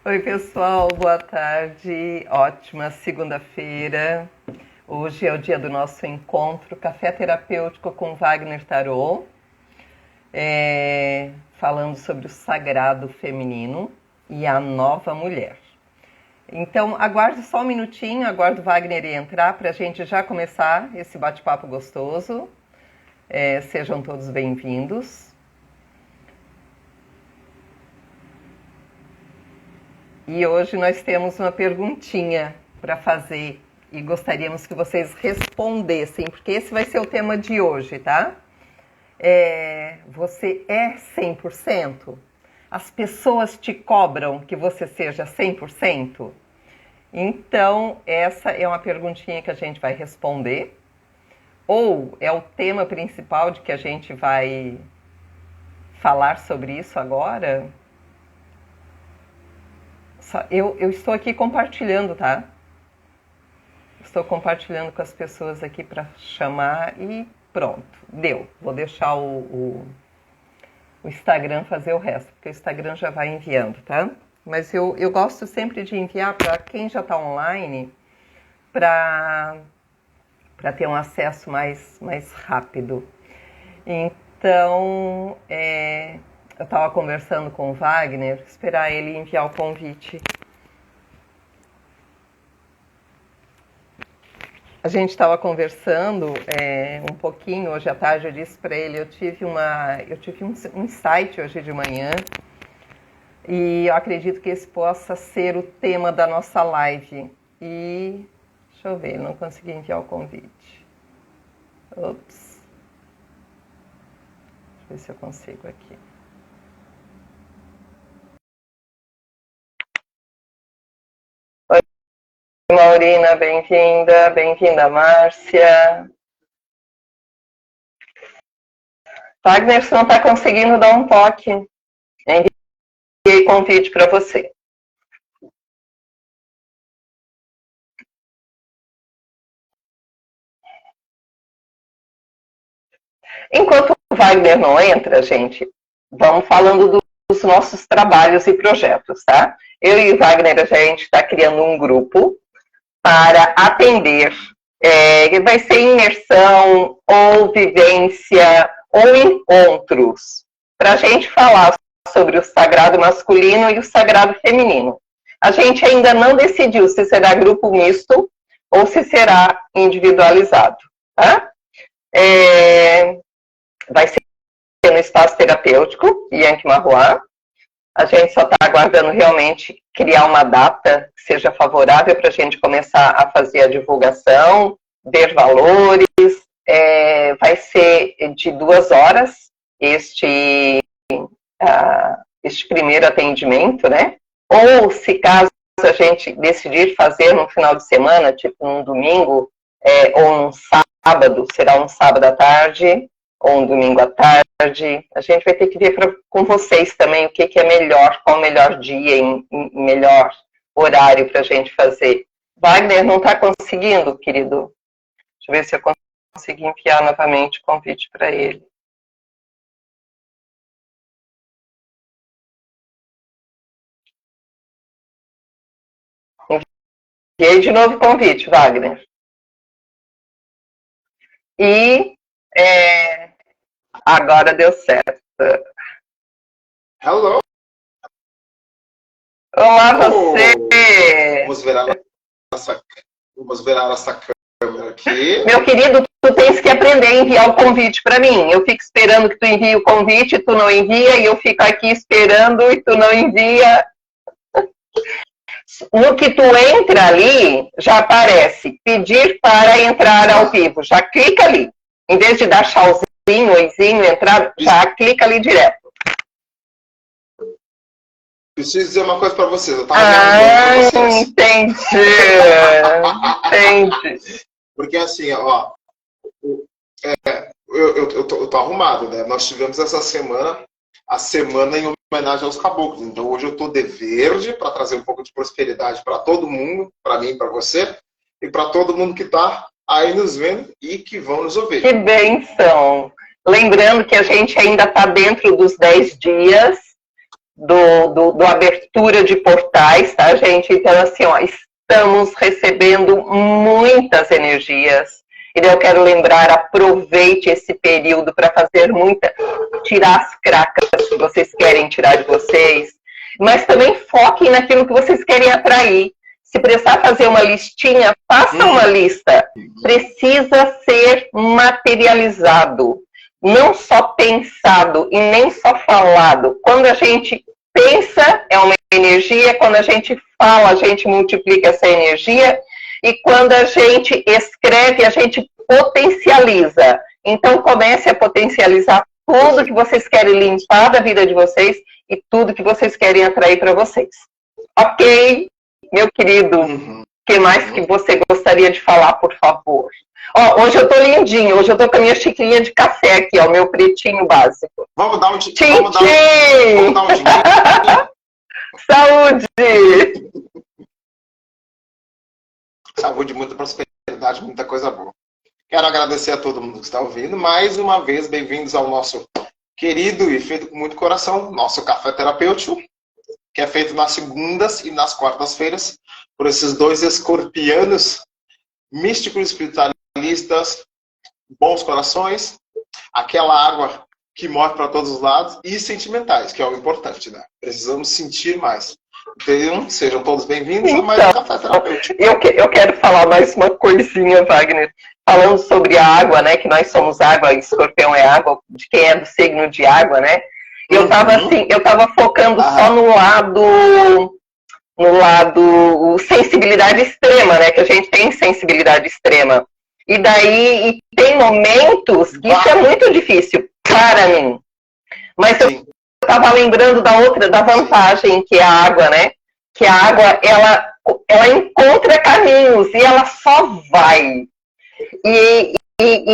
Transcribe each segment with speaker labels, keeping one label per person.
Speaker 1: Oi, pessoal, boa tarde. Ótima segunda-feira. Hoje é o dia do nosso encontro Café Terapêutico com Wagner Tarot, falando sobre o sagrado feminino e a nova mulher. Então, aguarde só um minutinho, aguardo o Wagner entrar para a gente já começar esse bate-papo gostoso. Sejam todos bem-vindos. E hoje nós temos uma perguntinha para fazer e gostaríamos que vocês respondessem, porque esse vai ser o tema de hoje, tá? Você é 100%? As pessoas te cobram que você seja 100%? Então, essa é uma perguntinha que a gente vai responder. Ou é o tema principal de que a gente vai falar sobre isso agora? Eu estou aqui compartilhando, tá? Estou compartilhando com as pessoas aqui para chamar e pronto, deu. Vou deixar o Instagram fazer o resto, porque o Instagram já vai enviando, tá? Mas eu gosto sempre de enviar para quem já está online, para ter um acesso mais rápido. Então, eu estava conversando com o Wagner, esperar ele enviar o convite. A gente estava conversando um pouquinho hoje à tarde, eu disse para ele, eu tive um insight hoje de manhã e eu acredito que esse possa ser o tema da nossa live. E deixa eu ver, não consegui enviar o convite. Ops. Deixa eu ver se eu consigo aqui. Maurina, bem-vinda, Márcia. Wagner, você não está conseguindo dar um toque. Enviei convite para você. Enquanto o Wagner não entra, gente, vamos falando dos nossos trabalhos e projetos, tá? Eu e o Wagner, a gente está criando um grupo para atender, vai ser imersão ou vivência ou encontros, para a gente falar sobre o sagrado masculino e o sagrado feminino. A gente ainda não decidiu se será grupo misto ou se será individualizado, tá? Vai ser no espaço terapêutico, Yankee Marroá. A gente só está aguardando realmente criar uma data que seja favorável para a gente começar a fazer a divulgação, ver valores. Vai ser de 2 horas este primeiro atendimento, né? Ou se caso a gente decidir fazer no final de semana, tipo num domingo ou um sábado, será um sábado à tarde ou um domingo à tarde. A gente vai ter que ver com vocês também o que é melhor, qual o melhor dia e melhor horário para a gente fazer. Wagner não está conseguindo, querido? Deixa eu ver se eu consigo enviar novamente o convite para ele. Enviei de novo o convite, Wagner. E agora deu certo.
Speaker 2: Hello!
Speaker 1: Olá, você!
Speaker 2: Vamos virar essa câmera aqui.
Speaker 1: Meu querido, tu tens que aprender a enviar o convite para mim. Eu fico esperando que tu envie o convite, tu não envia, e eu fico aqui esperando e tu não envia. No que tu entra ali, já aparece pedir para entrar ao vivo. Já clica ali. Em vez de dar tchauzinho, oizinho, entrar, já clica ali direto.
Speaker 2: Preciso dizer uma coisa para vocês. Eu tava vocês.
Speaker 1: Entendi.
Speaker 2: Porque assim, ó, eu tô arrumado, né? Nós tivemos essa semana, a semana em homenagem aos caboclos. Então hoje eu tô de verde para trazer um pouco de prosperidade para todo mundo, para mim, para você e para todo mundo que tá aí nos vendo e que vão nos ouvir.
Speaker 1: Que bênção! Lembrando que a gente ainda está dentro dos 10 dias do abertura de portais, tá, gente? Então, assim, ó, estamos recebendo muitas energias. E eu quero lembrar, aproveite esse período para fazer tirar as cracas que vocês querem tirar de vocês, mas também foquem naquilo que vocês querem atrair. Se precisar fazer uma listinha, faça uma lista. Precisa ser materializado, não só pensado e nem só falado. Quando a gente pensa, é uma energia, quando a gente fala, a gente multiplica essa energia, e quando a gente escreve, a gente potencializa. Então, comece a potencializar tudo que vocês querem limpar da vida de vocês e tudo que vocês querem atrair para vocês. Ok, meu querido? O que mais que você gostaria de falar, por favor? Ó, hoje eu tô lindinho, hoje eu tô com a minha xicrinha de café aqui, ó, meu pretinho básico.
Speaker 2: Vamos dar um dinheiro.
Speaker 1: Saúde!
Speaker 2: Saúde, muita prosperidade, muita coisa boa. Quero agradecer a todo mundo que está ouvindo. Mais uma vez, bem-vindos ao nosso querido e feito com muito coração, nosso Café Terapêutico, que é feito nas segundas e nas quartas-feiras por esses dois escorpianos místicos, espiritualistas, bons corações, aquela água que morre para todos os lados, e sentimentais, que é o importante, né? Precisamos sentir mais. Então, sejam todos bem-vindos a mais um Café Terapêutico.
Speaker 1: Eu quero falar mais uma coisinha, Wagner. Falando sobre a água, né? Que nós somos água, escorpião é água, de quem é do signo de água, né? Eu tava assim, eu tava focando só no lado sensibilidade extrema, né? Que a gente tem sensibilidade extrema. E daí tem momentos que isso é muito difícil para mim. Mas eu estava lembrando da vantagem que é a água, né? Que a água, ela encontra caminhos e ela só vai. E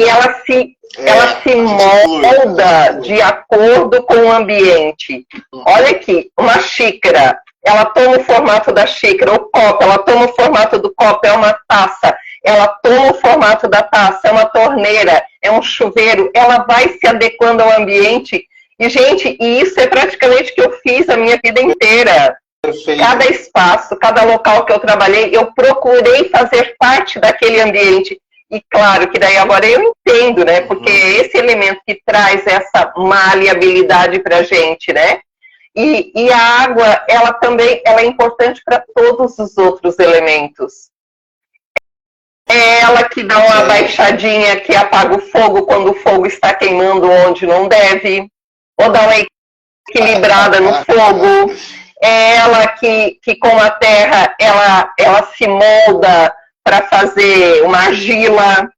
Speaker 1: ela se molda de acordo com o ambiente. Olha aqui, uma xícara, ela toma o formato da xícara, o copo, ela toma o formato do copo, é uma taça, ela toma o formato da taça, é uma torneira, é um chuveiro, ela vai se adequando ao ambiente. E, gente, isso é praticamente o que eu fiz a minha vida inteira. Perfeito. Cada espaço, cada local que eu trabalhei, eu procurei fazer parte daquele ambiente. E claro que daí agora eu entendo, né? Porque é esse elemento que traz essa maleabilidade pra gente, né? E a água, ela também é importante para todos os outros elementos. É ela que dá uma baixadinha, que apaga o fogo quando o fogo está queimando onde não deve. Ou dá uma equilibrada no fogo. É ela que com a terra, ela se molda para fazer uma argila,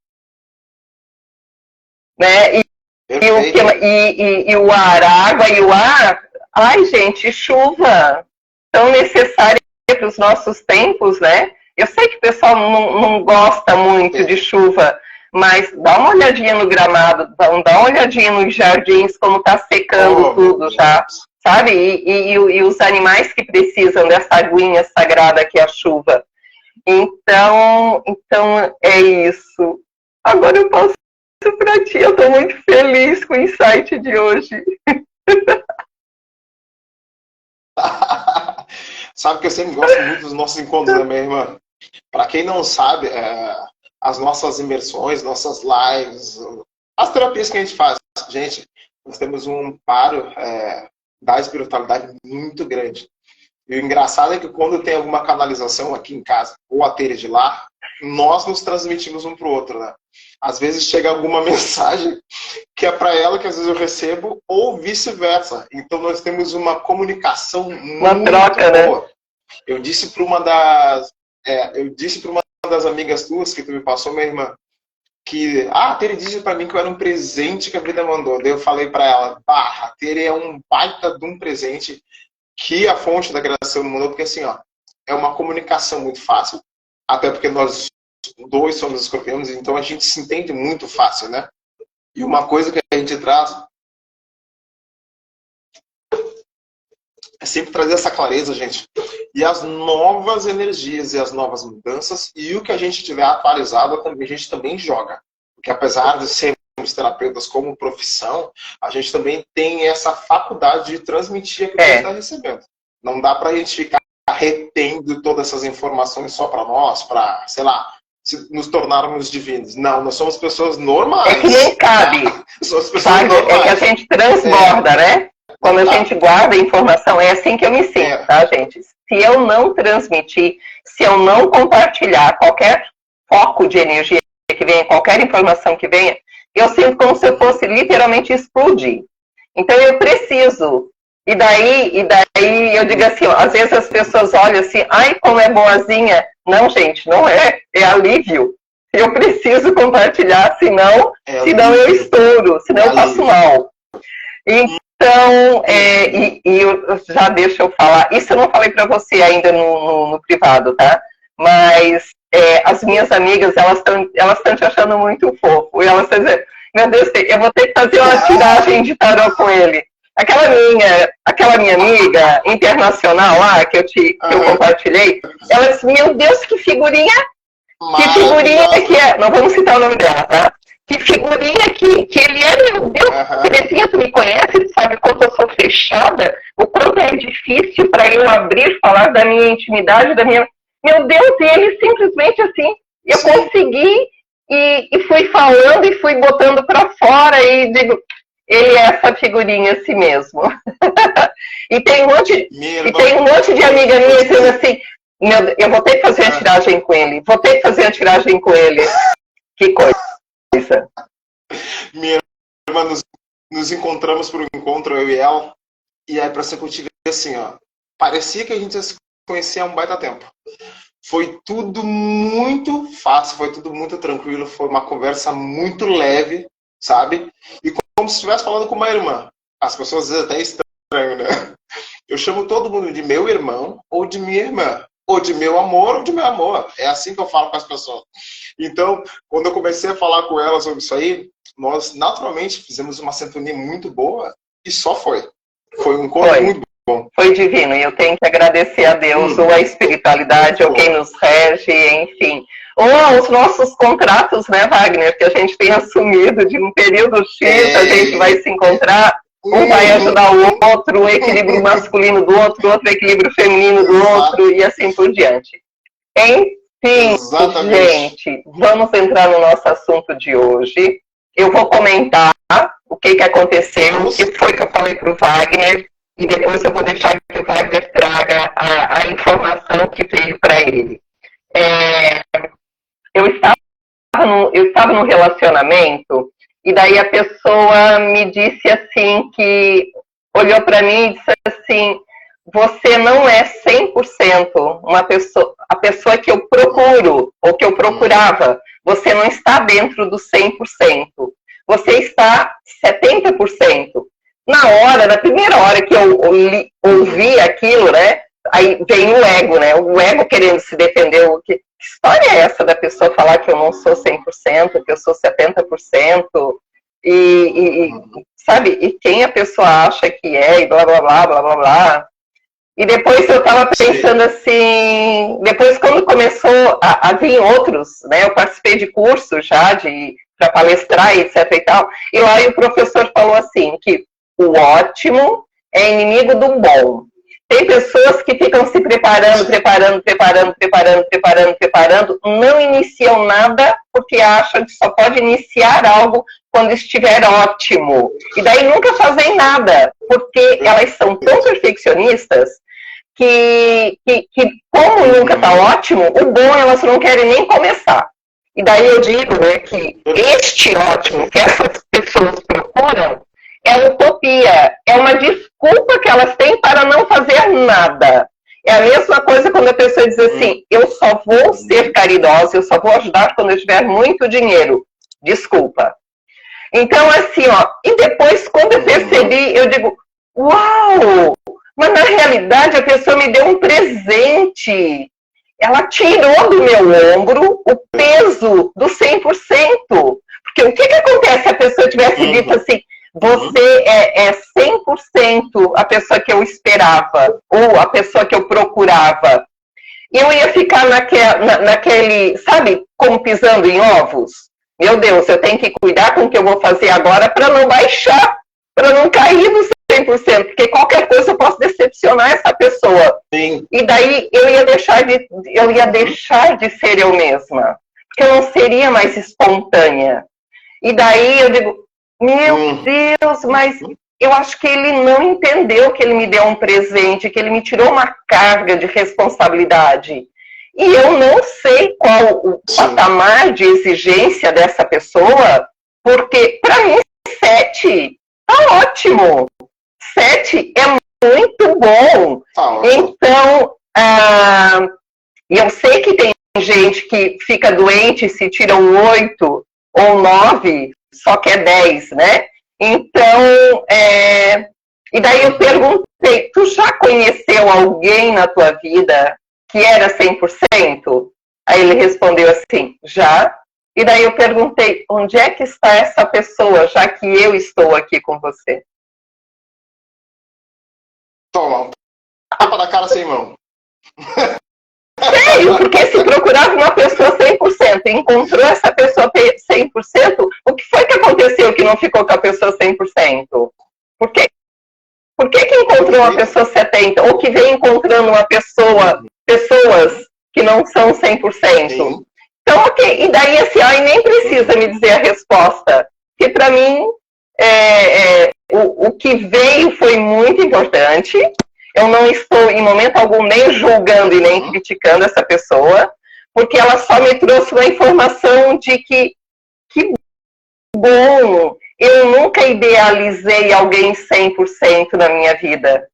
Speaker 1: né? E o ar, a água e o ar, ai gente, chuva, tão necessária para os nossos tempos, né? Eu sei que o pessoal não gosta muito de chuva, mas dá uma olhadinha no gramado, dá uma olhadinha nos jardins, como está secando tudo já, sabe? E os animais que precisam dessa aguinha sagrada que é a chuva. Então é isso. Agora eu passo para ti. Eu estou muito feliz com o insight de hoje.
Speaker 2: Sabe que eu sempre gosto muito dos nossos encontros, né, minha irmã? Para quem não sabe, as nossas imersões, nossas lives, as terapias que a gente faz, gente, nós temos um amparo da espiritualidade muito grande. E o engraçado é que quando tem alguma canalização aqui em casa, ou a Tere de lá, nós nos transmitimos um para o outro, né? Às vezes chega alguma mensagem que é para ela, que às vezes eu recebo, ou vice-versa. Então nós temos uma comunicação muito troca, boa. Né? Eu disse para uma das amigas tuas que tu me passou, minha irmã, que a Tere disse para mim que eu era um presente que a vida mandou. Daí eu falei para ela, a Tere é um baita de um presente que a fonte da criação do mundo, porque assim, ó, é uma comunicação muito fácil, até porque nós dois somos escorpiões, então a gente se entende muito fácil, né? E uma coisa que a gente traz é sempre trazer essa clareza, gente. E as novas energias e as novas mudanças, e o que a gente tiver atualizado, a gente também joga. Porque apesar de ser terapeutas como profissão, a gente também tem essa faculdade de transmitir aquilo que a gente está recebendo. Não dá para a gente ficar retendo todas essas informações só para nós, para, sei lá, nos tornarmos divinos. Não, nós somos pessoas normais.
Speaker 1: É que nem cabe.
Speaker 2: Somos pessoas normais.
Speaker 1: É que a gente transborda, né? Quando a gente guarda a informação, é assim que eu me sinto, tá, gente? Se eu não transmitir, se eu não compartilhar qualquer foco de energia que venha, qualquer informação que venha, eu sinto como se eu fosse literalmente explodir. Então eu preciso. E daí eu digo assim, ó, às vezes as pessoas olham assim, ai, como é boazinha. Não, gente, não é. É alívio. Eu preciso compartilhar, senão eu estouro, senão eu passo mal. Então, eu já deixa eu falar. Isso eu não falei para você ainda no privado, tá? Mas as minhas amigas, elas estão te achando muito fofo. E elas estão dizendo, meu Deus, eu vou ter que fazer uma tiragem de tarô com ele. Aquela minha amiga internacional lá, que eu compartilhei, ela disse, meu Deus, que figurinha que é. Não vamos citar o nome dela, tá? Que figurinha que ele é, meu Deus. Terezinha, tu me conhece, tu sabe quanto eu sou fechada, o quanto é difícil para eu abrir, falar da minha intimidade, da minha... Meu Deus, e ele simplesmente assim, eu consegui e fui falando e fui botando para fora e digo, ele é essa figurinha assim mesmo. E tem um monte de amiga minha dizendo assim, eu vou ter que fazer a tiragem com ele, Que coisa.
Speaker 2: Minha irmã, nos encontramos por um encontro, eu e ela, e aí pra ser contigo assim, ó, parecia que a gente ia se conhecer há um baita tempo. Foi tudo muito fácil, foi tudo muito tranquilo, foi uma conversa muito leve, sabe? E como se estivesse falando com uma irmã. As pessoas às vezes até estranho, né? Eu chamo todo mundo de meu irmão ou de minha irmã. Ou de meu amor ou de meu amor. É assim que eu falo com as pessoas. Então, quando eu comecei a falar com ela sobre isso aí, nós naturalmente fizemos uma sintonia muito boa e só foi. Foi um encontro muito bom.
Speaker 1: Foi divino. E eu tenho que agradecer a Deus, ou a espiritualidade, ou quem nos rege, enfim. Ou os nossos contratos, né, Wagner, que a gente tem assumido de um período X, a gente vai se encontrar. Um vai ajudar o outro, o equilíbrio masculino do outro, o outro equilíbrio feminino do outro, e assim por diante. Enfim, gente, vamos entrar no nosso assunto de hoje. Eu vou comentar o que aconteceu, o que foi que eu falei para o Wagner, e depois eu vou deixar que o Wagner traga a informação que veio para ele. Eu estava num relacionamento. E daí a pessoa me disse assim, que olhou para mim e disse assim, você não é 100% a pessoa que eu procuro, ou que eu procurava. Você não está dentro do 100%. Você está 70%. Na primeira hora que eu ouvi aquilo, né? Aí vem o ego, né? O ego querendo se defender. Que história é essa da pessoa falar que eu não sou 100%, que eu sou 70%? Sabe? E quem a pessoa acha que é, e blá, blá, blá, blá, blá, blá. E depois eu estava pensando assim, depois quando começou a vir outros, né? Eu participei de cursos já, para palestrar, etc e tal. E lá o professor falou assim, que o ótimo é inimigo do bom. Tem pessoas que ficam se preparando, não iniciam nada porque acham que só pode iniciar algo quando estiver ótimo. E daí nunca fazem nada, porque elas são tão perfeccionistas que como nunca está ótimo, o bom elas não querem nem começar. E daí eu digo, né, que este ótimo que essas pessoas procuram é utopia, é uma desculpa que elas têm para não fazer nada. É a mesma coisa quando a pessoa diz assim, eu só vou ser caridosa, eu só vou ajudar quando eu tiver muito dinheiro. Desculpa. Então, assim, ó, e depois, quando eu percebi, eu digo, uau! Mas na realidade a pessoa me deu um presente. Ela tirou do meu ombro o peso do 100%. Porque o que acontece se a pessoa tivesse dito assim, você é 100% a pessoa que eu esperava, ou a pessoa que eu procurava. Eu ia ficar naquele, sabe, como pisando em ovos? meu Deus, eu tenho que cuidar com o que eu vou fazer agora para não baixar, para não cair no 100%, porque qualquer coisa eu posso decepcionar essa pessoa.
Speaker 2: Sim.
Speaker 1: E daí eu ia deixar de ser eu mesma, porque eu não seria mais espontânea. E daí eu digo, meu Deus, mas eu acho que ele não entendeu que ele me deu um presente, que ele me tirou uma carga de responsabilidade. E eu não sei qual o patamar de exigência dessa pessoa, porque para mim 7 tá ótimo. 7 é muito bom. Então, eu sei que tem gente que fica doente se tira um 8 ou 9, só que é 10, né? Então, e daí eu perguntei, tu já conheceu alguém na tua vida que era 100%? Aí ele respondeu assim, já. E daí eu perguntei, onde é que está essa pessoa, já que eu estou aqui com você?
Speaker 2: Toma, tapa da cara sem mão.
Speaker 1: Sério, porque se procurava uma pessoa 100% e encontrou essa pessoa 100%, o que foi que aconteceu que não ficou com a pessoa 100%? Por que encontrou uma pessoa 70%? Ou que vem encontrando pessoas que não são 100%? Sim. Então, ok. E daí, assim, aí nem precisa me dizer a resposta. Porque, para mim, o que veio foi muito importante. Eu não estou, em momento algum, nem julgando e nem criticando essa pessoa, porque ela só me trouxe uma informação de que bom, eu nunca idealizei alguém 100% na minha vida.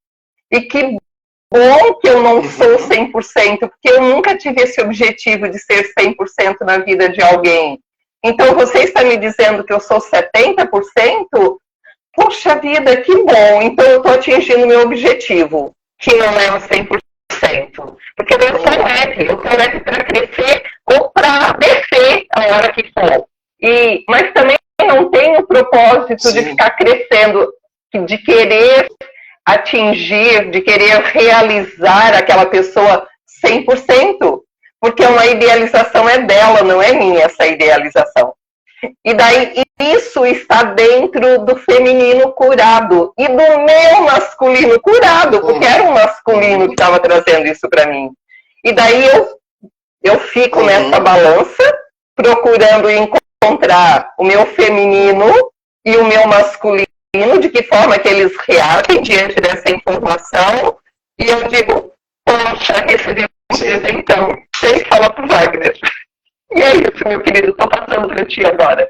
Speaker 1: E que bom que eu não sou 100%, porque eu nunca tive esse objetivo de ser 100% na vida de alguém. Então, você está me dizendo que eu sou 70%? Poxa vida, que bom! Então eu estou atingindo o meu objetivo, que não é o 100%. Porque eu sou leve para crescer ou para descer a hora que for. Mas também não tenho o propósito de ficar crescendo, de querer atingir, de querer realizar aquela pessoa 100%. Porque uma idealização é dela, não é minha essa idealização. E daí isso está dentro do feminino curado e do meu masculino curado, porque era um masculino que estava trazendo isso para mim. E daí eu fico nessa balança, procurando encontrar o meu feminino e o meu masculino, de que forma que eles reagem diante dessa informação. E eu digo, poxa, recebi um presentão. Tem que falar pro Wagner. E é isso, meu querido, estou passando para ti agora.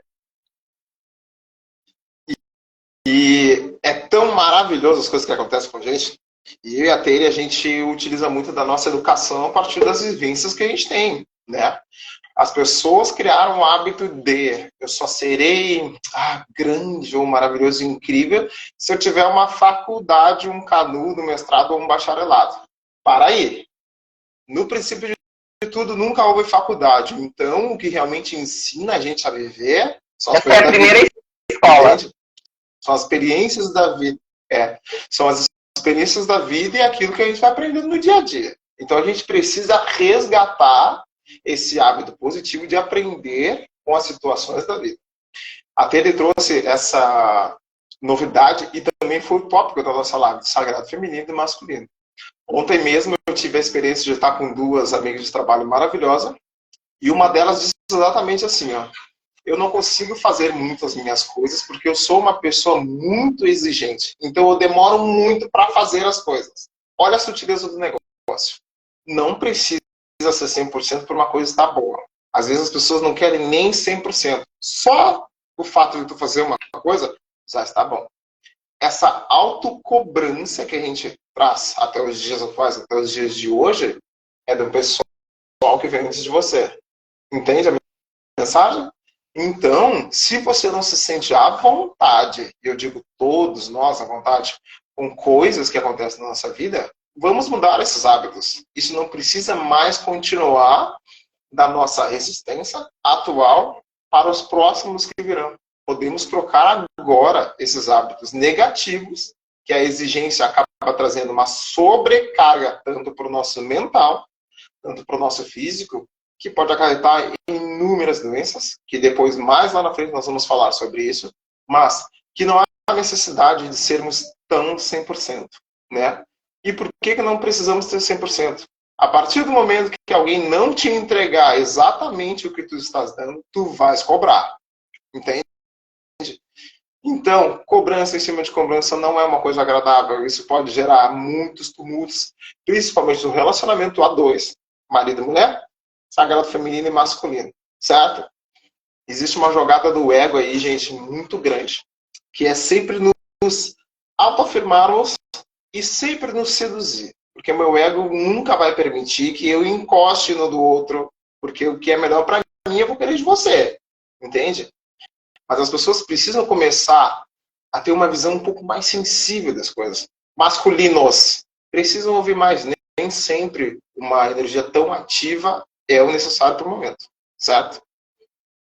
Speaker 2: E é tão maravilhoso as coisas que acontecem com a gente. E eu e a Teire, a gente utiliza muito da nossa educação a partir das vivências que a gente tem, né? As pessoas criaram o hábito de eu só serei grande ou maravilhoso e incrível se eu tiver uma faculdade, um canudo, um mestrado ou um bacharelado. Para aí. No princípio de tudo, nunca houve faculdade. Então, o que realmente ensina a gente a viver são as coisas da vida. Escola. São as experiências da vida. São as experiências da vida e aquilo que a gente vai aprendendo no dia a dia. Então, a gente precisa resgatar esse hábito positivo de aprender com as situações da vida. A Tere trouxe essa novidade e também foi o tópico da nossa live de sagrado feminino e masculino. Ontem mesmo eu tive a experiência de estar com duas amigas de trabalho maravilhosas e uma delas disse exatamente assim, eu não consigo fazer muitas minhas coisas porque eu sou uma pessoa muito exigente, então eu demoro muito para fazer as coisas. Olha a sutileza do negócio. Não precisa ser 100% por uma coisa estar boa. Às vezes as pessoas não querem nem 100%. Só o fato de tu fazer uma coisa já está bom. Essa autocobrança que a gente traz até os dias atuais, até os dias de hoje, é do pessoal que vem antes de você. Entende a mensagem? Então, se você não se sente à vontade, eu digo todos nós à vontade, com coisas que acontecem na nossa vida, vamos mudar esses hábitos. Isso não precisa mais continuar da nossa resistência atual para os próximos que virão. Podemos trocar agora esses hábitos negativos, que a exigência acaba trazendo uma sobrecarga tanto para o nosso mental, tanto para o nosso físico, que pode acarretar em inúmeras doenças, que depois, mais lá na frente, nós vamos falar sobre isso, mas que não há necessidade de sermos tão 100%, né? E por que não precisamos ter 100%? A partir do momento que alguém não te entregar exatamente o que tu estás dando, tu vais cobrar, entende? Então, cobrança em cima de cobrança não é uma coisa agradável. Isso pode gerar muitos tumultos, principalmente no relacionamento a dois, marido e mulher, sagrado feminino e masculino, certo? Existe uma jogada do ego aí, gente, muito grande, que é sempre nos autoafirmarmos e sempre nos seduzir. Porque o meu ego nunca vai permitir que eu encoste no do outro, porque o que é melhor para mim eu vou querer de você, entende? Mas as pessoas precisam começar a ter uma visão um pouco mais sensível das coisas. Masculinos precisam ouvir mais. Nem sempre uma energia tão ativa é o necessário para o momento, certo?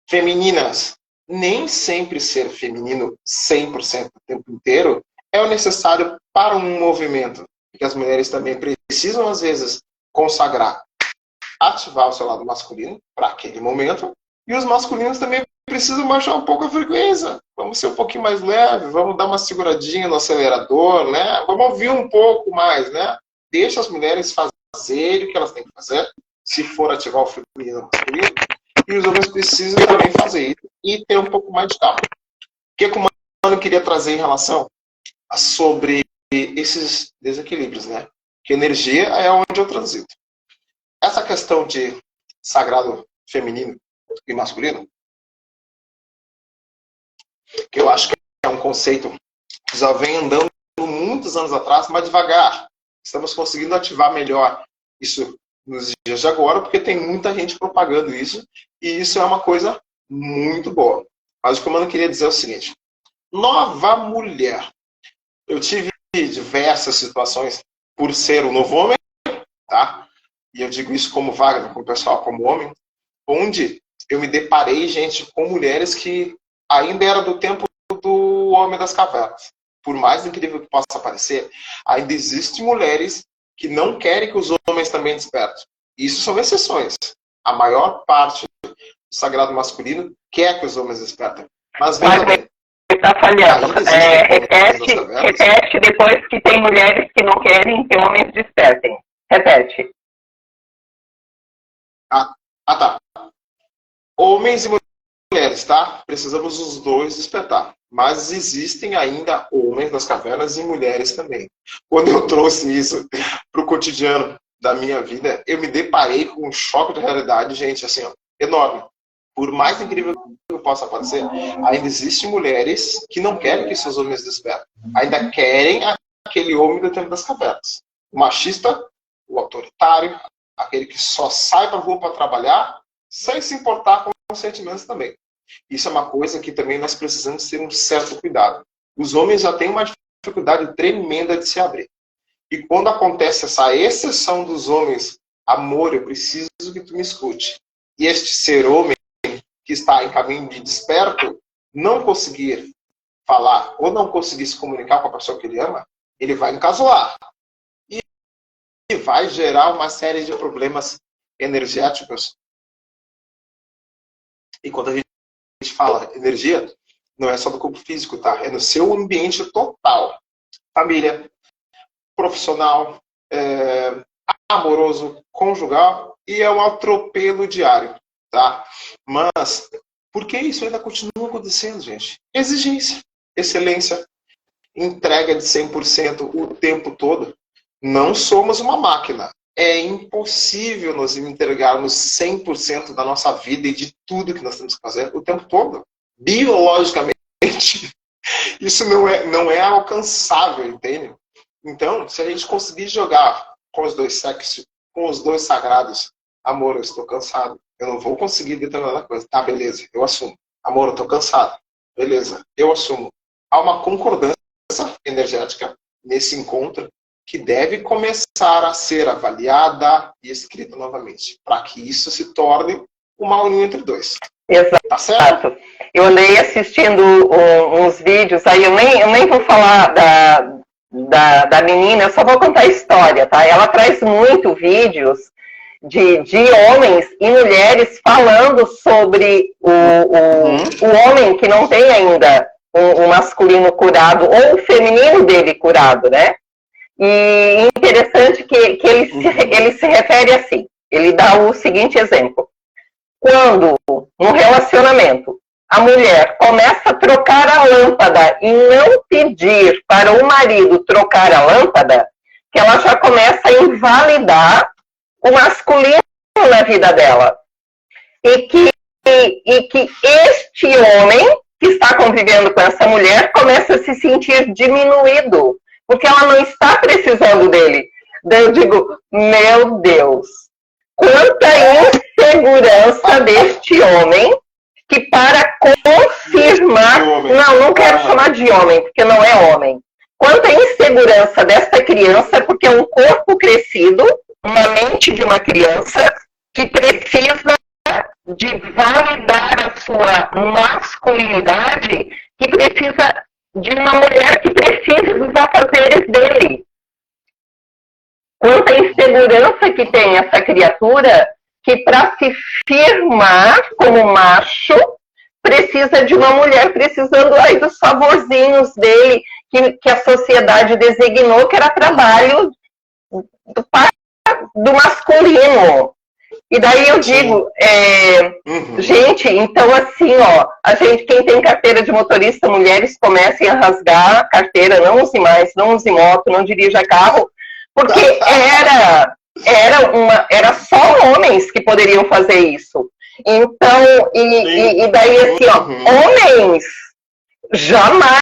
Speaker 2: Femininas, nem sempre ser feminino 100% o tempo inteiro é o necessário para um movimento. Porque as mulheres também precisam, às vezes, consagrar, ativar o seu lado masculino para aquele momento. E os masculinos também precisam baixar um pouco a frequência. Vamos ser um pouquinho mais leve, vamos dar uma seguradinha no acelerador, né? Vamos ouvir um pouco mais, né? Deixa as mulheres fazerem o que elas têm que fazer, se for ativar o feminino ou masculino. E os homens precisam também fazer isso e ter um pouco mais de calma. O que o Mano queria trazer em relação sobre esses desequilíbrios, né? Que energia é onde eu transito. Essa questão de sagrado feminino e masculino, que eu acho que é um conceito que já vem andando muitos anos atrás, mas devagar. Estamos conseguindo ativar melhor isso nos dias de agora, porque tem muita gente propagando isso, e isso é uma coisa muito boa. Mas o que o Mano queria dizer é o seguinte: nova mulher. Eu tive diversas situações por ser um novo homem, tá? E eu digo isso como Wagner, como pessoal, como homem, onde eu me deparei, gente, com mulheres que ainda era do tempo do Homem das Cavernas. Por mais incrível que possa parecer, ainda existem mulheres que não querem que os homens também despertem. Isso são exceções. A maior parte do sagrado masculino quer que os homens despertem. Mas veja bem,
Speaker 1: está falhando. Repete depois que tem mulheres que não querem que homens despertem. Repete.
Speaker 2: Tá. Homens e mulheres, tá? Precisamos os dois despertar. Mas existem ainda homens das cavernas e mulheres também. Quando eu trouxe isso para o cotidiano da minha vida, eu me deparei com um choque de realidade, gente, assim, ó, enorme. Por mais incrível que possa parecer, ainda existem mulheres que não querem que seus homens despertem. Ainda querem aquele homem do tempo das cavernas. O machista, o autoritário, aquele que só sai para a rua para trabalhar, sem se importar com os sentimentos também. Isso é uma coisa que também nós precisamos ter um certo cuidado. Os homens já têm uma dificuldade tremenda de se abrir. E quando acontece essa exceção dos homens, amor, eu preciso que tu me escute. E este ser homem que está em caminho de desperto, não conseguir falar ou não conseguir se comunicar com a pessoa que ele ama, ele vai encasular. E vai gerar uma série de problemas energéticos. E quando a gente fala energia, não é só do corpo físico, tá? É no seu ambiente total. Família, profissional, amoroso, conjugal, e é um atropelo diário, tá? Mas, por que isso ainda continua acontecendo, gente? Exigência, excelência, entrega de 100% o tempo todo. Não somos uma máquina. É impossível nós entregarmos 100% da nossa vida e de tudo que nós temos que fazer o tempo todo. Biologicamente, isso não é alcançável, entende? Então, se a gente conseguir jogar com os dois sexos, com os dois sagrados, amor, eu estou cansado, eu não vou conseguir determinada coisa. Tá, beleza, eu assumo. Amor, eu estou cansado. Beleza, eu assumo. Há uma concordância energética nesse encontro que deve começar a ser avaliada e escrita novamente, para que isso se torne uma união entre dois.
Speaker 1: Exato.
Speaker 2: Tá certo?
Speaker 1: Eu andei assistindo uns vídeos, aí eu nem vou falar da menina, eu só vou contar a história, tá? Ela traz muito vídeos de homens e mulheres falando sobre o homem que não tem ainda um masculino curado, ou o feminino dele curado, né? E interessante que ele se refere assim, ele dá o seguinte exemplo. Quando, no relacionamento, a mulher começa a trocar a lâmpada e não pedir para o marido trocar a lâmpada, que ela já começa a invalidar o masculino na vida dela. E que este homem que está convivendo com essa mulher começa a se sentir diminuído, porque ela não está precisando dele. Daí eu digo, meu Deus, quanta insegurança deste homem, que para confirmar... Não quero chamar de homem, porque não é homem. Quanta insegurança desta criança, porque é um corpo crescido, uma mente de uma criança, que precisa de validar a sua masculinidade, que precisa de uma mulher que precisa dos afazeres dele. Quanta insegurança que tem essa criatura, que para se firmar como macho, precisa de uma mulher precisando aí dos favorzinhos dele, que a sociedade designou que era trabalho do masculino. E daí eu digo, gente, então assim, ó, a gente, quem tem carteira de motorista, mulheres, comecem a rasgar a carteira, não use mais, não use moto, não dirija carro, porque era só homens que poderiam fazer isso. Então, e daí assim, ó, homens, jamais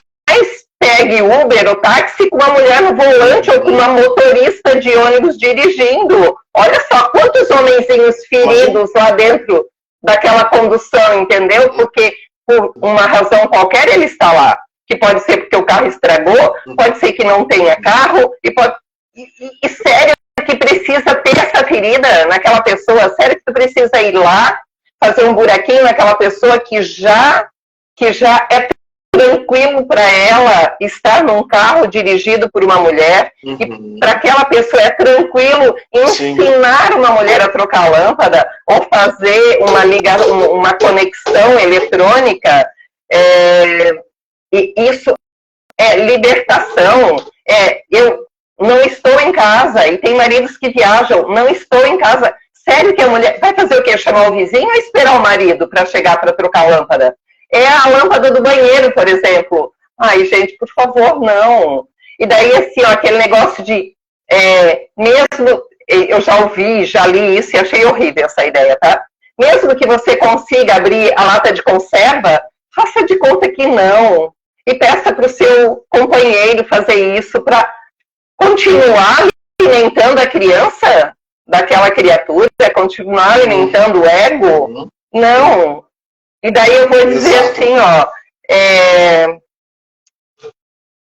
Speaker 1: pegue Uber ou táxi com uma mulher no volante ou com uma motorista de ônibus dirigindo. Olha só quantos homenzinhos feridos lá dentro daquela condução, entendeu? Porque por uma razão qualquer ele está lá. Que pode ser porque o carro estragou, pode ser que não tenha carro, e sério que precisa ter essa ferida naquela pessoa, sério que tu precisa ir lá, fazer um buraquinho naquela pessoa que já é tranquilo para ela estar num carro dirigido por uma mulher, e para aquela pessoa é tranquilo ensinar uma mulher a trocar a lâmpada ou fazer uma conexão eletrônica. E isso é libertação. Eu não estou em casa, e tem maridos que viajam, não estou em casa. Sério que a mulher vai fazer o quê? Chamar o vizinho ou esperar o marido para chegar para trocar a lâmpada? É a lâmpada do banheiro, por exemplo. Ai, gente, por favor, não. E daí, assim, ó, aquele negócio de... mesmo... Eu já ouvi, já li isso e achei horrível essa ideia, tá? Mesmo que você consiga abrir a lata de conserva, faça de conta que não. E peça para o seu companheiro fazer isso para continuar alimentando a criança daquela criatura, continuar alimentando o ego. Não. E daí eu vou dizer assim, ó,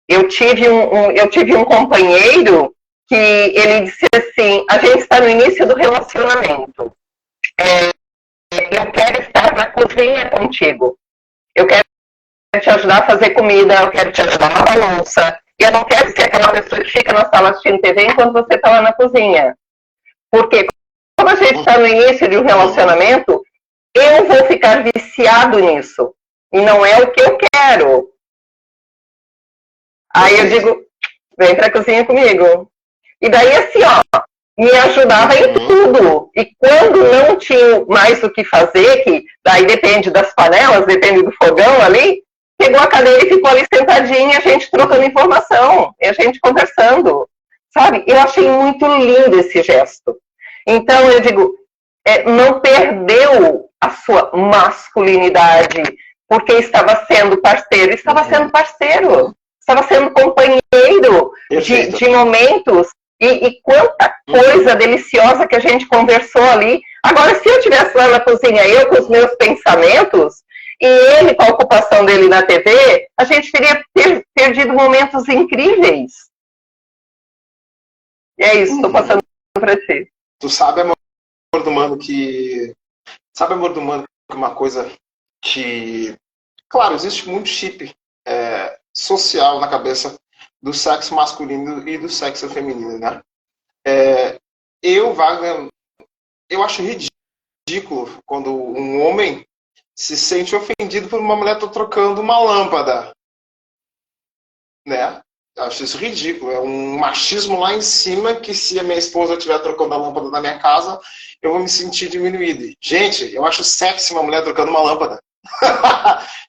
Speaker 1: eu tive um companheiro que ele disse assim, a gente está no início do relacionamento, eu quero estar na cozinha contigo, eu quero te ajudar a fazer comida, eu quero te ajudar a lavar a louça, e eu não quero ser aquela pessoa que fica na sala assistindo TV enquanto você está lá na cozinha. Porque como a gente está no início de um relacionamento, eu vou ficar viciado nisso. E não é o que eu quero. Aí eu digo, vem pra cozinha comigo. E daí assim, ó, me ajudava em tudo. E quando não tinha mais o que fazer, que daí depende das panelas, depende do fogão ali, pegou a cadeira e ficou ali sentadinha, a gente trocando informação, e a gente conversando. Sabe? Eu achei muito lindo esse gesto. Então eu digo, não perdeu a sua masculinidade porque estava sendo parceiro, estava sendo parceiro, estava sendo companheiro de momentos, e quanta coisa deliciosa que a gente conversou ali. Agora, se eu estivesse lá na cozinha, eu com os meus pensamentos, e ele com a ocupação dele na TV, a gente teria perdido momentos incríveis. E é isso, estou passando para ti.
Speaker 2: Tu sabe, amor do mano, que... Sabe, amor do mano, que uma coisa que... Claro, existe muito chip social na cabeça do sexo masculino e do sexo feminino, né? Eu, Wagner, eu acho ridículo quando um homem se sente ofendido por uma mulher trocando uma lâmpada, né? Eu acho isso ridículo. É um machismo lá em cima que se a minha esposa estiver trocando a lâmpada na minha casa, eu vou me sentir diminuído. Gente, eu acho sexy uma mulher trocando uma lâmpada.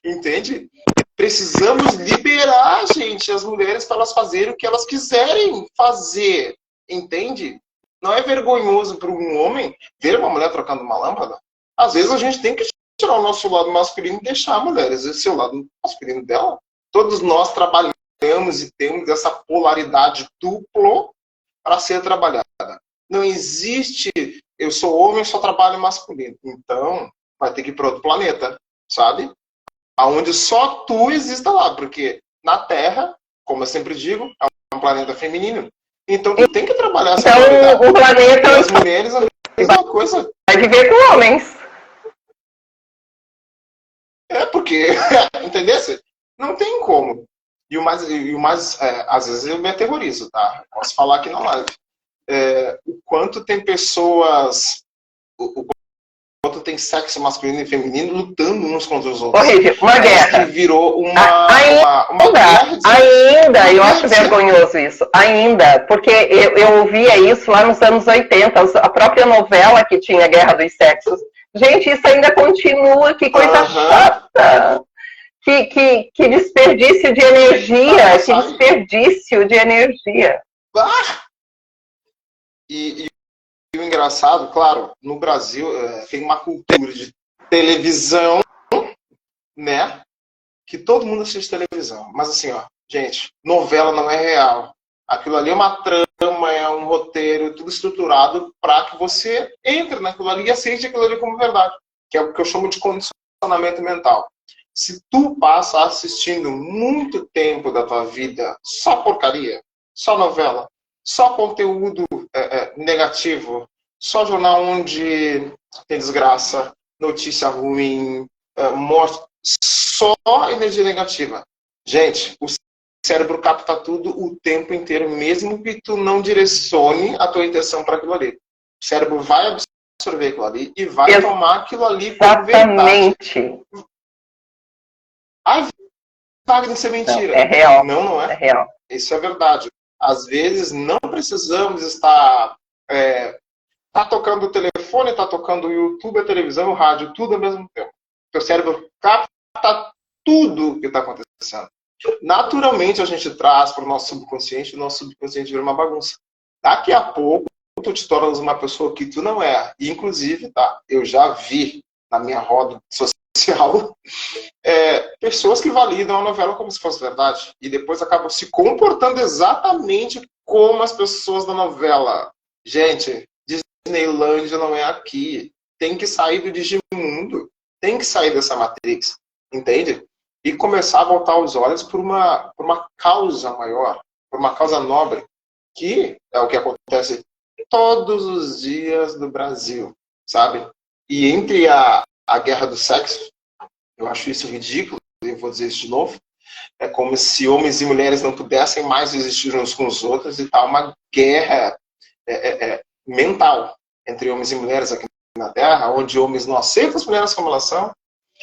Speaker 2: Entende? Precisamos liberar, gente, as mulheres para elas fazerem o que elas quiserem fazer. Entende? Não é vergonhoso para um homem ver uma mulher trocando uma lâmpada? Às vezes a gente tem que tirar o nosso lado masculino e deixar a mulher exercer o lado masculino dela. Todos nós trabalhamos e temos essa polaridade dupla para ser trabalhada. Não existe, eu sou homem, só trabalho masculino. Então, vai ter que ir para outro planeta, sabe? Onde só tu exista lá, porque na Terra, como eu sempre digo, é um planeta feminino. Então, tu tem que trabalhar essa polaridade.
Speaker 1: Então, o planeta...
Speaker 2: E as mulheres, a mesma coisa.
Speaker 1: Vai viver com homens.
Speaker 2: Porque, entendeu? Não tem como. E o mais às vezes eu me aterrorizo, tá? Posso falar aqui na live. O quanto tem pessoas, o quanto tem sexo masculino e feminino lutando uns contra os outros.
Speaker 1: Horrível, uma guerra.
Speaker 2: Que virou uma
Speaker 1: guerra. Ainda, eu acho vergonhoso isso. Ainda, porque eu ouvia isso lá nos anos 80, a própria novela que tinha Guerra dos Sexos. Gente, isso ainda continua, que coisa chata. Que desperdício de energia, que desperdício de energia.
Speaker 2: E o engraçado, claro, no Brasil tem uma cultura de televisão, né? Que todo mundo assiste televisão. Mas assim, ó, gente, novela não é real. Aquilo ali é uma trama, é um roteiro, tudo estruturado para que você entre naquilo ali e aceite aquilo ali como verdade. Que é o que eu chamo de condicionamento mental. Se tu passa assistindo muito tempo da tua vida só porcaria, só novela, só conteúdo negativo, só jornal onde tem desgraça, notícia ruim, morte, só energia negativa. Gente, o cérebro capta tudo o tempo inteiro, mesmo que tu não direcione a tua intenção para aquilo ali. O cérebro vai absorver aquilo ali e vai tomar aquilo ali como verdade. A Wagner, isso é mentira.
Speaker 1: Não, é real.
Speaker 2: Não é.
Speaker 1: É real.
Speaker 2: Isso é verdade. Às vezes não precisamos estar tá tocando o telefone, tá tocando o YouTube, a televisão, o rádio, tudo ao mesmo tempo. Teu cérebro capta tudo que está acontecendo. Naturalmente a gente traz para o nosso subconsciente vira uma bagunça. Daqui a pouco tu te tornas uma pessoa que tu não é. E, inclusive, tá? Eu já vi na minha roda social pessoas que validam a novela como se fosse verdade e depois acabam se comportando exatamente como as pessoas da novela. Gente, Disneylândia não é aqui. Tem que sair do Digimundo. Tem que sair dessa Matrix. Entende? E começar a voltar os olhos por uma causa maior, por uma causa nobre, que é o que acontece todos os dias no Brasil, sabe? E entre a guerra do sexo, eu acho isso ridículo, eu vou dizer isso de novo, é como se homens e mulheres não pudessem mais existir uns com os outros e tá uma guerra mental entre homens e mulheres aqui na Terra, onde homens não aceitam as mulheres como elas são,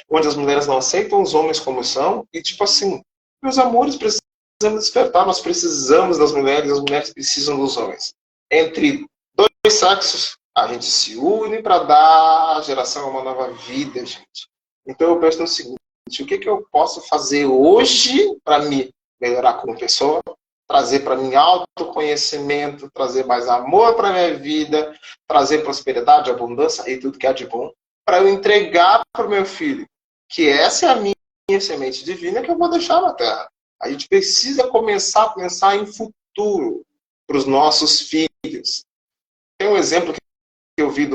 Speaker 2: onde as mulheres não aceitam os homens como são, e tipo assim, meus amores, precisamos despertar, nós precisamos das mulheres, as mulheres precisam dos homens. Entre dois sexos, a gente se une para dar à geração uma nova vida, gente. Então eu penso no seguinte, o que eu posso fazer hoje para me melhorar como pessoa, trazer para mim autoconhecimento, trazer mais amor para minha vida, trazer prosperidade, abundância e tudo que há de bom, para eu entregar para o meu filho, que essa é a minha semente divina que eu vou deixar na Terra. A gente precisa começar a pensar em futuro para os nossos filhos. Tem um exemplo que eu vi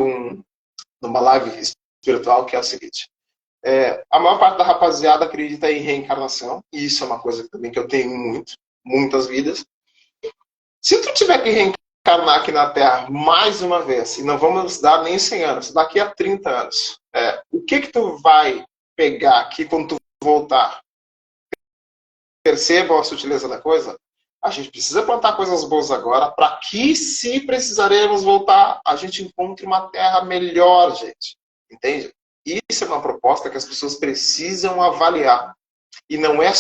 Speaker 2: numa live espiritual que é o seguinte. A maior parte da rapaziada acredita em reencarnação, e isso é uma coisa também que eu tenho muitas vidas. Se tu tiver que reencarnar aqui na Terra mais uma vez, e não vamos dar nem 100 anos, daqui a 30 anos, o que tu vai pegar aqui quando tu voltar? Perceba a sutileza da coisa? A gente precisa plantar coisas boas agora para que, se precisaremos voltar, a gente encontre uma terra melhor, gente. Entende? Isso é uma proposta que as pessoas precisam avaliar. E não é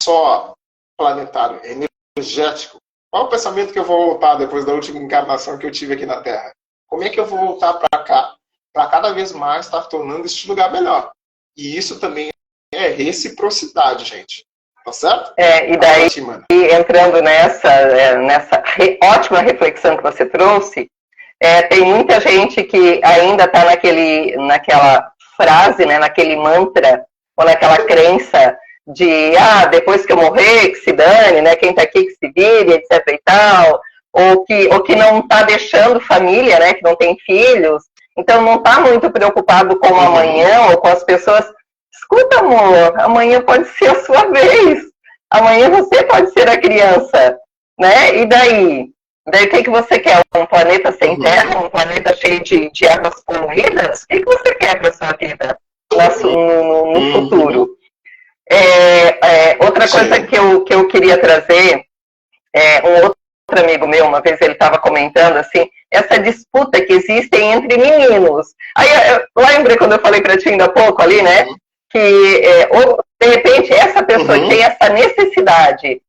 Speaker 2: só planetário, é energético. Qual é o pensamento que eu vou voltar depois da última encarnação que eu tive aqui na Terra? Como é que eu vou voltar para cá? Para cada vez mais estar tornando este lugar melhor. E isso também é reciprocidade, gente. Tá certo?
Speaker 1: E daí, entrando nessa ótima reflexão que você trouxe, tem muita gente que ainda está naquela frase, né, naquele mantra, ou naquela crença de, depois que eu morrer, que se dane, né, quem está aqui que se vire, etc e tal, ou que não está deixando família, né, que não tem filhos, então não está muito preocupado com o amanhã ou com as pessoas. Escuta, amor, amanhã pode ser a sua vez. Amanhã você pode ser a criança, né? E daí? Daí o que você quer? Um planeta sem terra? Um planeta cheio de águas poluídas? O que você quer para a sua vida no futuro? Outra coisa que eu queria trazer, um outro amigo meu, uma vez ele estava comentando assim, essa disputa que existe entre meninos. Aí, lembra quando eu falei para ti ainda há pouco ali, né? Que, de repente, essa pessoa que tem essa necessidade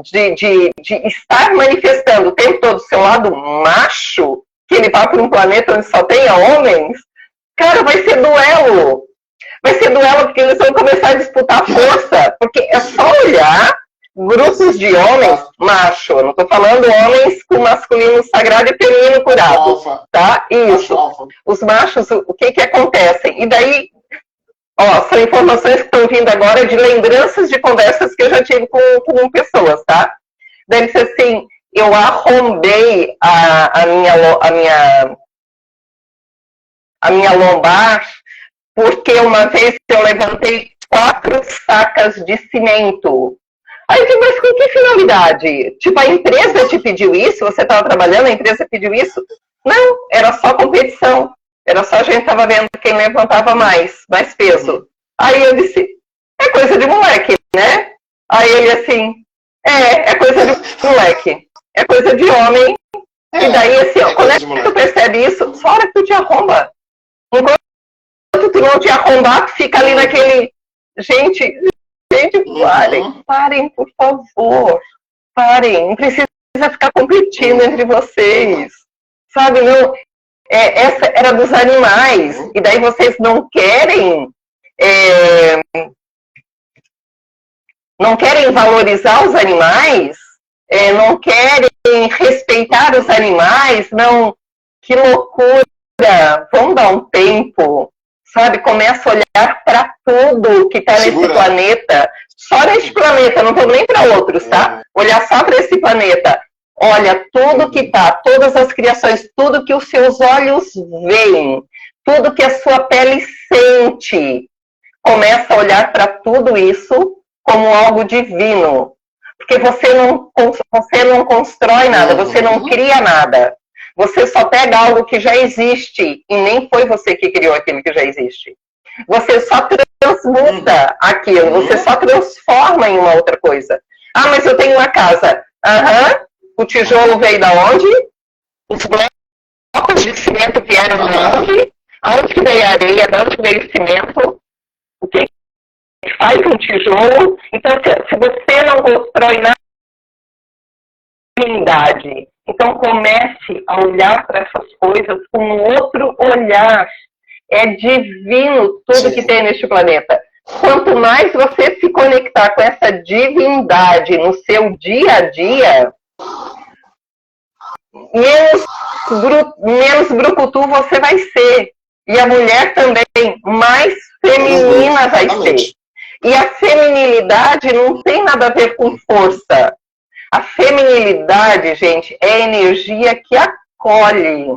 Speaker 1: de estar manifestando o tempo todo o seu lado macho, que ele vai para um planeta onde só tenha homens, cara, vai ser duelo. Vai ser duelo porque eles vão começar a disputar força, porque é só olhar grupos de homens macho, não estou falando homens com masculino sagrado e feminino curado, tá? Isso. Os machos, o que acontece? E daí, são informações que estão vindo agora de lembranças de conversas que eu já tive com pessoas, tá? Deve ser assim, eu arrombei a minha lombar porque uma vez eu levantei 4 sacas de cimento. Aí eu digo, mas com que finalidade? Tipo, a empresa te pediu isso? Você estava trabalhando, a empresa pediu isso? Não, era só competição. Era só a gente estava vendo quem levantava mais peso. Aí eu disse, é coisa de moleque, né? Aí ele assim, é coisa de moleque. É coisa de homem. E daí assim, quando é que tu percebe isso? Só a hora que tu te arromba. Enquanto tu não te arrombar, tu fica ali naquele... Gente, parem, por favor. Parem, não precisa ficar competindo entre vocês. Sabe, não... essa era dos animais, e daí vocês não querem valorizar os animais, não querem respeitar os animais, não, que loucura, vamos dar um tempo, sabe, começa a olhar para tudo que está nesse planeta, só nesse planeta, não vou nem para outros, tá? Olhar só para esse planeta. Olha, tudo que tá, todas as criações, tudo que os seus olhos veem, tudo que a sua pele sente, começa a olhar para tudo isso como algo divino. Porque você não constrói nada, você não cria nada. Você só pega algo que já existe e nem foi você que criou aquilo que já existe. Você só transmuta aquilo, você só transforma em uma outra coisa. Mas eu tenho uma casa. O tijolo veio da onde? Os blocos de cimento vieram da onde? Aonde que veio a areia? Da onde veio o cimento? O que faz um tijolo? Então, se você não constrói nada, divindade. Então, comece a olhar para essas coisas com um outro olhar. É divino tudo que tem neste planeta. Quanto mais você se conectar com essa divindade no seu dia a dia, menos brucutu você vai ser. E a mulher também, mais feminina vai ser. E a feminilidade não tem nada a ver com força. A feminilidade, gente, é a energia que acolhe.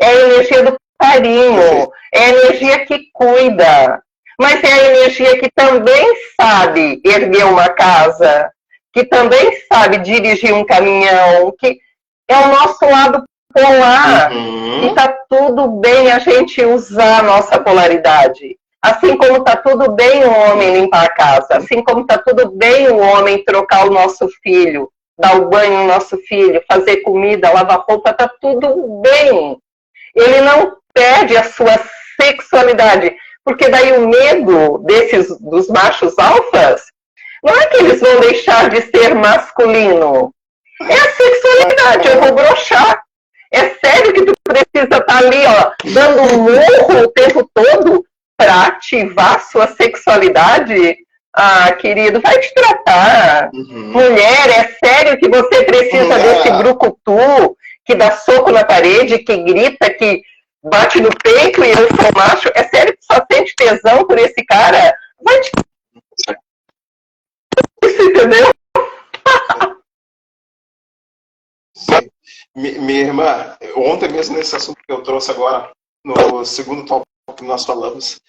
Speaker 1: É a energia do carinho. É a energia que cuida. Mas é a energia que também sabe erguer uma casa, que também sabe dirigir um caminhão, que é o nosso lado polar. E tá tudo bem a gente usar a nossa polaridade. Assim como tá tudo bem o homem limpar a casa, assim como tá tudo bem o homem trocar o nosso filho, dar o banho no nosso filho, fazer comida, lavar roupa, tá tudo bem. Ele não perde a sua sexualidade, porque daí o medo dos machos alfas não é que eles vão deixar de ser masculino, é a sexualidade, eu vou broxar. É sério que tu precisa estar ali, ó, dando um murro o tempo todo para ativar sua sexualidade? Ah, querido, vai te tratar. Mulher, é sério que você precisa desse brucutu que dá soco na parede, que grita, que bate no peito e eu sou macho? É sério que só sente tesão por esse cara? Vai te... Isso, entendeu?
Speaker 2: Sim. Minha irmã, ontem mesmo nesse assunto que eu trouxe agora, no segundo tópico que nós falamos,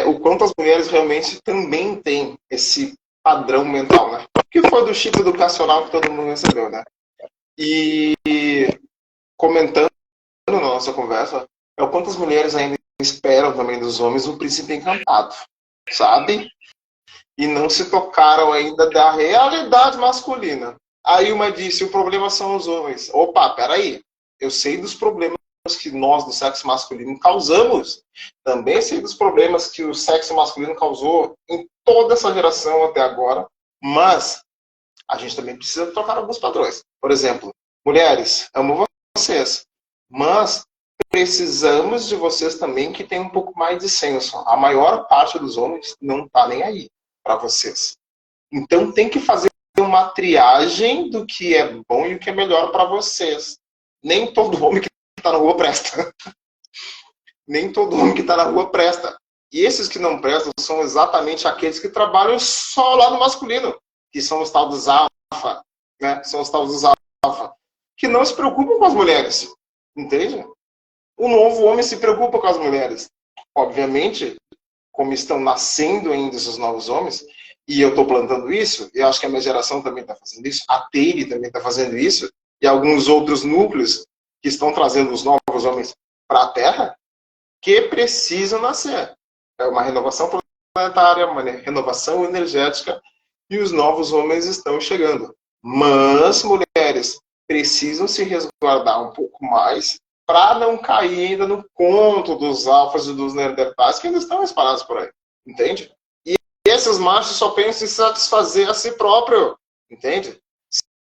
Speaker 2: o quanto as mulheres realmente também têm esse padrão mental, né? Que foi do chip educacional que todo mundo recebeu, né? E comentando na nossa conversa, é o quanto as mulheres ainda esperam também dos homens um príncipe encantado, sabe? E não se tocaram ainda da realidade masculina. Aí uma disse, o problema são os homens. Opa, peraí. Eu sei dos problemas que nós, do sexo masculino, causamos. Também sei dos problemas que o sexo masculino causou em toda essa geração até agora. Mas a gente também precisa trocar alguns padrões. Por exemplo, mulheres, amo vocês. Mas precisamos de vocês também que tenham um pouco mais de senso. A maior parte dos homens não está nem aí para vocês. Então tem que fazer uma triagem do que é bom e o que é melhor para vocês. Nem todo homem que está na rua presta. Nem todo homem que está na rua presta. E esses que não prestam são exatamente aqueles que trabalham só lá no masculino, que são os tal dos alfa, né? São os tal dos alfa, que não se preocupam com as mulheres. Entende? O novo homem se preocupa com as mulheres. Obviamente, como estão nascendo ainda esses novos homens, e eu estou plantando isso, e acho que a minha geração também está fazendo isso, a Teire também está fazendo isso, e alguns outros núcleos que estão trazendo os novos homens para a Terra, que precisam nascer. É uma renovação planetária, uma renovação energética, e os novos homens estão chegando. Mas, mulheres, precisam se resguardar um pouco mais para não cair ainda no conto dos alfas e dos neandertais que ainda estão espalhados por aí. Entende? E esses machos só pensam em satisfazer a si próprio. Entende?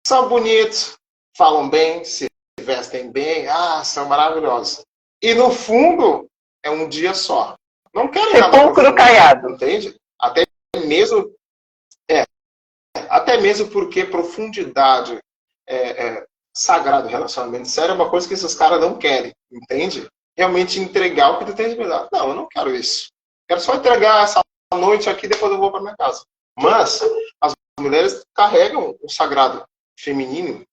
Speaker 2: São bonitos, falam bem, se vestem bem, são maravilhosos. E no fundo, é um dia só. Não querem nada
Speaker 1: Sepulcro caiado.
Speaker 2: Entende? Até mesmo porque profundidade, sagrado, relacionamento sério, é uma coisa que esses caras não querem, entende? Realmente entregar o que tu tem de melhor. Não, eu não quero isso. Quero só entregar essa noite aqui, depois eu vou para minha casa. Mas as mulheres carregam o sagrado feminino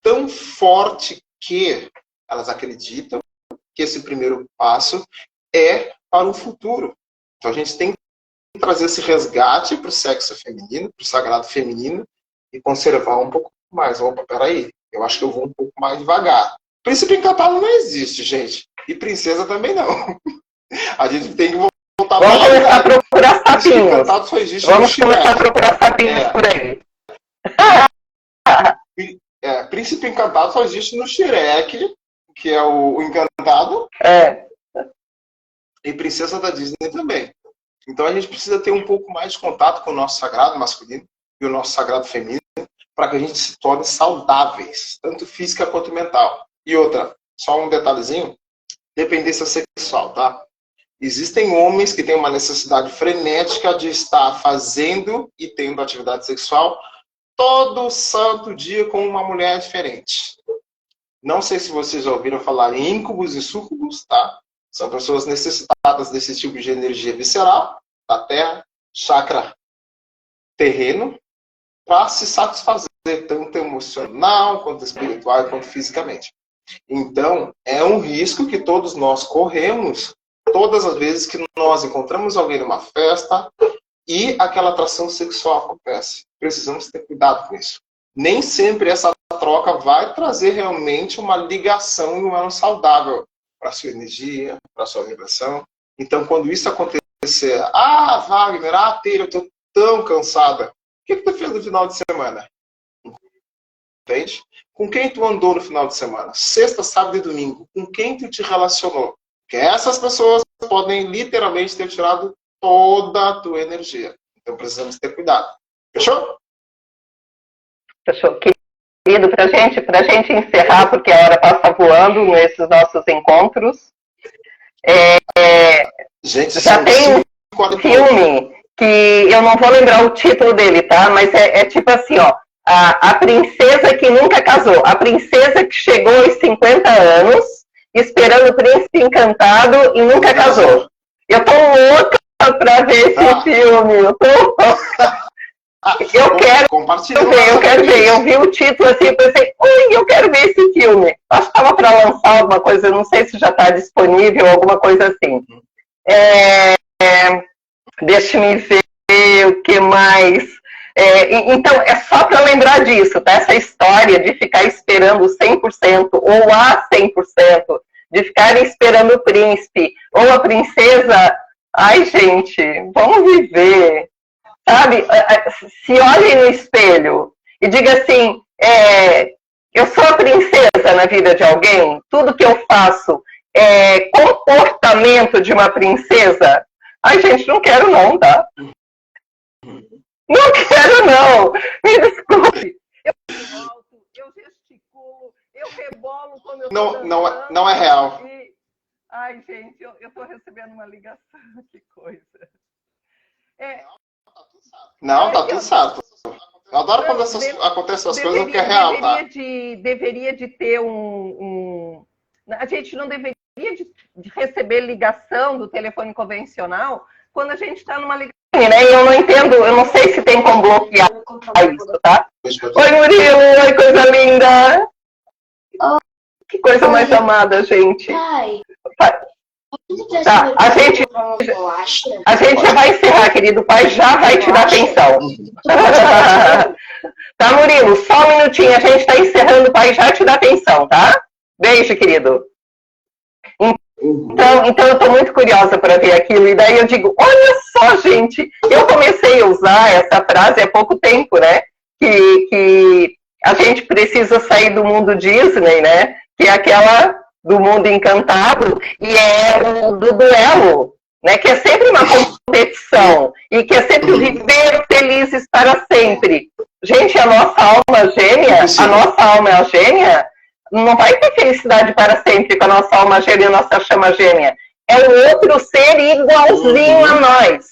Speaker 2: tão forte que elas acreditam que esse primeiro passo é para o futuro. Então a gente tem que trazer esse resgate para o sexo feminino, para o sagrado feminino, e conservar um pouco mais. Opa, peraí, eu acho que eu vou um pouco mais devagar. Príncipe encantado não existe, gente. E princesa também não. A gente tem que voltar
Speaker 1: Vamos começar a procurar sapinhos.
Speaker 2: Encantado só existe
Speaker 1: Vamos começar a procurar sapinhos por aí.
Speaker 2: Príncipe encantado só existe no Shrek, que é o encantado. E princesa da Disney também. Então a gente precisa ter um pouco mais de contato com o nosso sagrado masculino e o nosso sagrado feminino para que a gente se torne saudáveis, tanto física quanto mental. E outra, só um detalhezinho, dependência sexual, tá? Existem homens que têm uma necessidade frenética de estar fazendo e tendo atividade sexual todo santo dia com uma mulher diferente. Não sei se vocês já ouviram falar em íncubos e súcubos, tá? São pessoas necessitadas desse tipo de energia visceral, da terra, chakra terreno, para se satisfazer, tanto emocional, quanto espiritual, quanto fisicamente. Então, é um risco que todos nós corremos todas as vezes que nós encontramos alguém numa festa e aquela atração sexual acontece. Precisamos ter cuidado com isso. Nem sempre essa troca vai trazer realmente uma ligação humana saudável para a sua energia, para a sua vibração. Então, quando isso acontecer, Wagner, Teire, eu estou tão cansada. O que você fez no final de semana? Entende? Com quem tu andou no final de semana? Sexta, sábado e domingo. Com quem tu te relacionou? Porque essas pessoas podem literalmente ter tirado toda a tua energia. Então precisamos ter cuidado. Fechou?
Speaker 1: Fechou. Querido, para gente encerrar, porque a hora passa voando nesses nossos encontros,
Speaker 2: Gente,
Speaker 1: já tem um filme que eu não vou lembrar o título dele, tá? Mas é tipo assim, ó, a princesa que nunca casou, a princesa que chegou aos 50 anos, esperando o príncipe encantado e nunca casou. Eu tô louca pra ver esse filme. Eu quero ver. Eu vi o título assim e pensei, ui, eu quero ver esse filme. Acho que estava para lançar alguma coisa, não sei se já está disponível, alguma coisa assim. Deixa-me ver o que mais. Então, é só para lembrar disso, tá? Essa história de ficar esperando 100% ou a 100%, de ficar esperando o príncipe ou a princesa. Ai, gente, vamos viver. Sabe? Se olhem no espelho e diga assim, eu sou a princesa na vida de alguém, tudo que eu faço é comportamento de uma princesa. Ai, gente, não quero não, tá? Não quero não. Me desculpe. Eu volto, eu gesticulo, eu rebolo quando eu tô
Speaker 2: não é real.
Speaker 1: E... Ai, gente, eu tô recebendo uma ligação, que coisa.
Speaker 2: Não, tá tudo certo. Eu adoro quando acontecem as coisas porque é real, tá?
Speaker 1: Deveria de ter A gente não deveria de receber ligação do telefone convencional quando a gente está numa ligação, né? E eu não entendo, eu não sei se tem como bloquear isso, tá? Oi, Murilo! Oi, coisa linda! Que coisa mais amada, gente! Tá, a gente já vai encerrar, querido. O pai já vai te dar atenção. Tá, Murilo? Só um minutinho. A gente está encerrando. O pai já te dá atenção, tá? Beijo, querido. Então eu estou muito curiosa para ver aquilo. E daí eu digo, olha só, gente. Eu comecei a usar essa frase há pouco tempo, né? Que a gente precisa sair do mundo Disney, né? Que é aquela... do mundo encantado, e é do duelo, né? Que é sempre uma competição, e que é sempre viver felizes para sempre. Gente, a nossa alma gêmea, não vai ter felicidade para sempre com a nossa alma gêmea, a nossa chama gêmea. É o outro ser igualzinho a nós.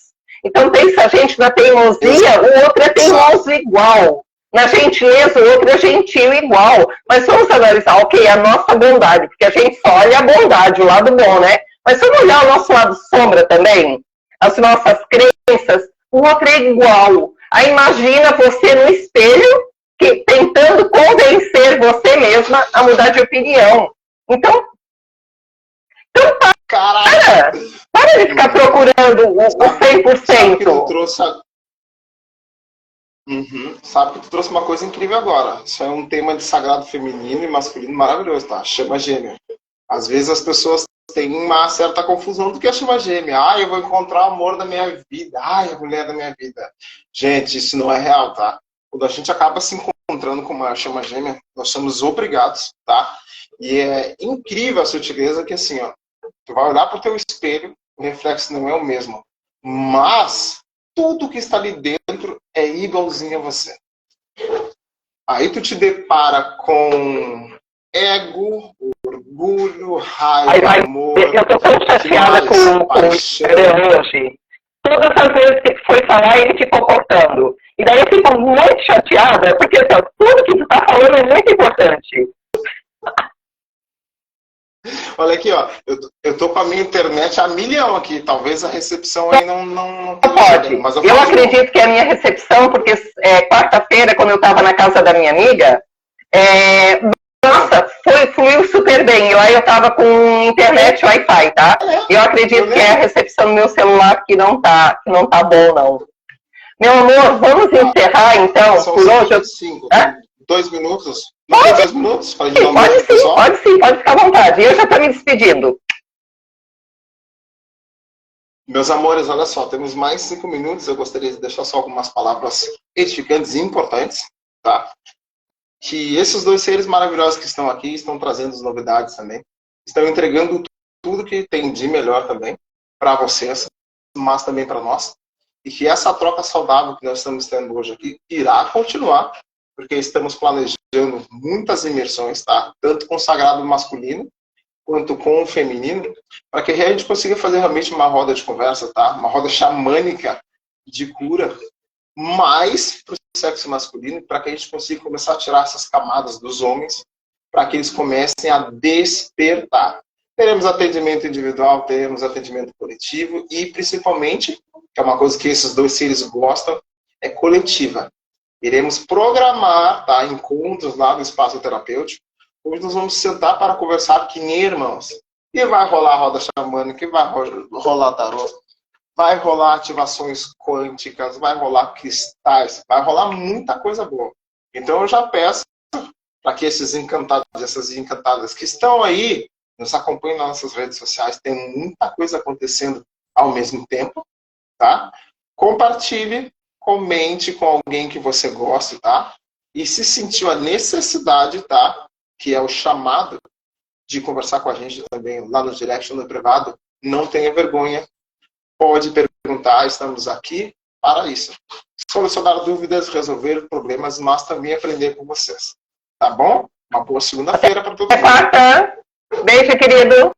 Speaker 1: Então, pensa, a gente na teimosia, o outro é teimoso igual. Na gentileza, o outro é gentil igual. Mas vamos analisar, ok, a nossa bondade, porque a gente só olha a bondade, o lado bom, né? Mas vamos olhar o nosso lado sombra também, as nossas crenças, o outro é igual. Aí imagina você no espelho, tentando convencer você mesma a mudar de opinião. Então para de ficar procurando o 100%.
Speaker 2: Sabe que tu trouxe uma coisa incrível agora. Isso é um tema de sagrado feminino e masculino maravilhoso, tá? Chama gêmea. Às vezes as pessoas têm uma certa confusão do que é chama gêmea. Eu vou encontrar o amor da minha vida. A mulher da minha vida. Gente, isso não é real, tá? Quando a gente acaba se encontrando com uma chama gêmea, nós somos obrigados, tá? E é incrível a sutileza que assim, ó, tu vai olhar pro teu espelho, o reflexo não é o mesmo. Mas tudo que está ali dentro é igualzinho a você. Aí tu te depara com ego, orgulho, raiva, amor...
Speaker 1: Eu tô tão chateada com o hoje. Todas as vezes que tu foi falar, ele ficou cortando. E daí eu fico muito chateada, porque assim, tudo que tu tá falando é muito importante.
Speaker 2: Olha aqui, ó. Eu tô com a minha internet a milhão aqui. Talvez a recepção aí não
Speaker 1: pode. Mas eu acredito que é a minha recepção, porque quarta-feira, quando eu estava na casa da minha amiga, nossa, fluiu super bem. Lá eu estava com internet Wi-Fi, tá? Eu acredito que é a recepção do meu celular que não tá bom, não. Meu amor, vamos encerrar então por hoje.
Speaker 2: 2 minutos?
Speaker 1: Pode,
Speaker 2: 2 minutos?
Speaker 1: pode ficar à vontade. Eu já estou me despedindo.
Speaker 2: Meus amores, olha só, temos mais 5 minutos. Eu gostaria de deixar só algumas palavras edificantes e importantes, tá? que esses dois seres maravilhosos que estão aqui estão trazendo as novidades também, estão entregando tudo que tem de melhor também para vocês, mas também para nós, e que essa troca saudável que nós estamos tendo hoje aqui irá continuar, porque estamos planejando muitas imersões, tá? Tanto com o sagrado masculino, quanto com o feminino, para que a gente consiga fazer realmente uma roda de conversa, tá? Uma roda xamânica de cura, mais para o sexo masculino, para que a gente consiga começar a tirar essas camadas dos homens, para que eles comecem a despertar. Teremos atendimento individual, teremos atendimento coletivo e, principalmente, que é uma coisa que esses dois seres gostam, é coletiva. Iremos programar, tá, encontros lá no espaço terapêutico, onde nós vamos sentar para conversar que nem irmãos. E vai rolar roda xamânica, vai rolar tarô, vai rolar ativações quânticas, vai rolar cristais, vai rolar muita coisa boa. Então eu já peço para que esses encantados, essas encantadas que estão aí, nos acompanhem nas nossas redes sociais, tem muita coisa acontecendo ao mesmo tempo, tá? Compartilhe, comente com alguém que você gosta, tá? E se sentiu a necessidade, tá? Que é o chamado de conversar com a gente também lá no direct, no privado, não tenha vergonha, pode perguntar, estamos aqui para isso. Solucionar dúvidas, resolver problemas, mas também aprender com vocês. Tá bom? Uma boa segunda-feira para todo mundo.
Speaker 1: Quarta. Beijo, querido.